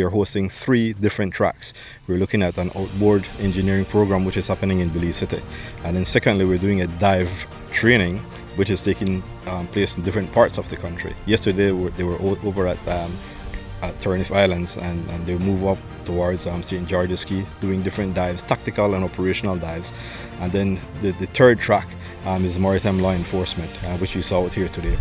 we are hosting 3 different tracks. We're looking at an outboard engineering program which is happening in Belize City. And then secondly, we're doing a dive training which is taking place in different parts of the country. Yesterday they were over at Turneffe Islands, and they move up towards St. George's Key, doing different dives, tactical and operational dives. And then the third track is maritime law enforcement, which you saw out here today.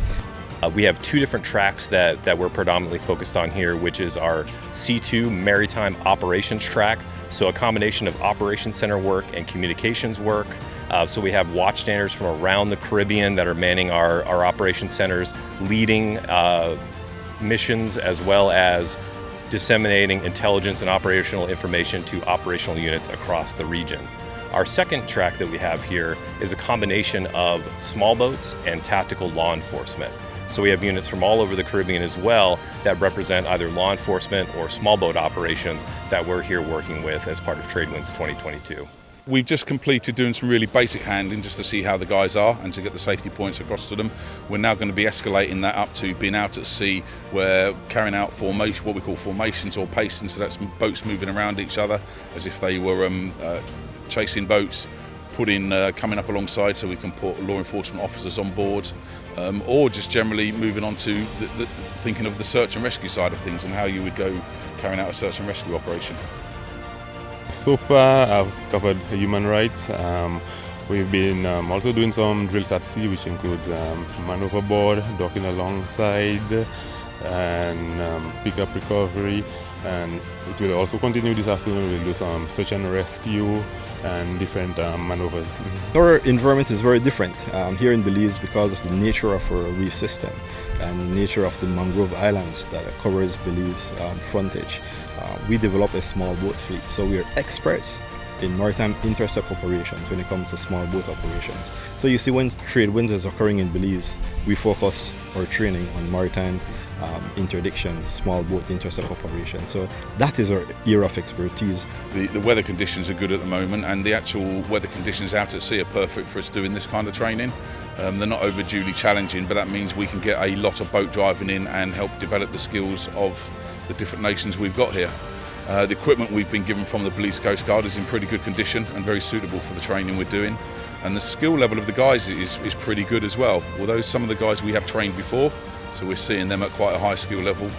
We have 2 different tracks that we're predominantly focused on here, which is our C2 Maritime Operations track, so a combination of operations center work and communications work. So we have watchstanders from around the Caribbean that are manning our operations centers, leading missions as well as disseminating intelligence and operational information to operational units across the region. Our second track that we have here is a combination of small boats and tactical law enforcement. So we have units from all over the Caribbean as well that represent either law enforcement or small boat operations that we're here working with as part of Tradewinds 2022. We've just completed doing some really basic handling just to see how the guys are and to get the safety points across to them. We're now going to be escalating that up to being out at sea, where carrying out formation, what we call formations or pacing, so that's boats moving around each other as if they were chasing boats, coming up alongside so we can put law enforcement officers on board, or just generally moving on to thinking of the search and rescue side of things and how you would go carrying out a search and rescue operation. So far I've covered human rights. We've been also doing some drills at sea, which includes man overboard, docking alongside, and pickup recovery. And it will also continue this afternoon. We'll do some search and rescue and different maneuvers. Our environment is very different here in Belize because of the nature of our reef system and nature of the mangrove islands that covers Belize frontage. We develop a small boat fleet, so we are experts in maritime intercept operations when it comes to small boat operations. So you see, when Tradewinds is occurring in Belize, we focus our training on maritime interdiction, small boat intercept operations. So that is our area of expertise. The weather conditions are good at the moment, and the actual weather conditions out at sea are perfect for us doing this kind of training. They're not overduly challenging, but that means we can get a lot of boat driving in and help develop the skills of the different nations we've got here. The equipment we've been given from the Belize Coast Guard is in pretty good condition and very suitable for the training we're doing. And the skill level of the guys is pretty good as well, although some of the guys we have trained before, so we're seeing them at quite a high skill level.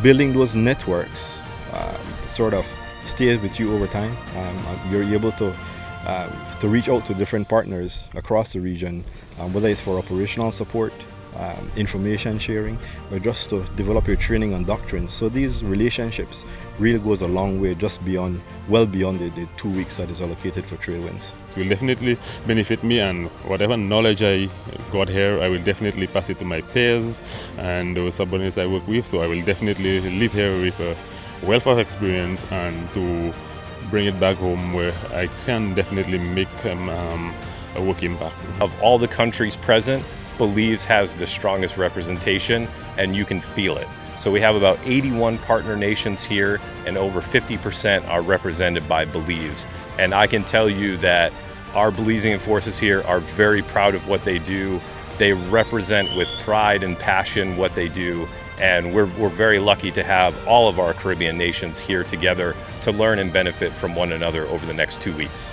Building those networks sort of stays with you over time. You're able to reach out to different partners across the region, whether it's for operational support, information sharing, or just to develop your training and doctrines. So these relationships really goes a long way, just well beyond the 2 weeks that is allocated for Tradewinds. It will definitely benefit me, and whatever knowledge I got here, I will definitely pass it to my peers and those subordinates I work with. So I will definitely live here with a wealth of experience and to bring it back home where I can definitely make a work impact. Of all the countries present, Belize has the strongest representation, and you can feel it. So we have about 81 partner nations here, and over 50% are represented by Belize. And I can tell you that our Belizean forces here are very proud of what they do. They represent with pride and passion what they do, and we're very lucky to have all of our Caribbean nations here together to learn and benefit from one another over the next 2 weeks.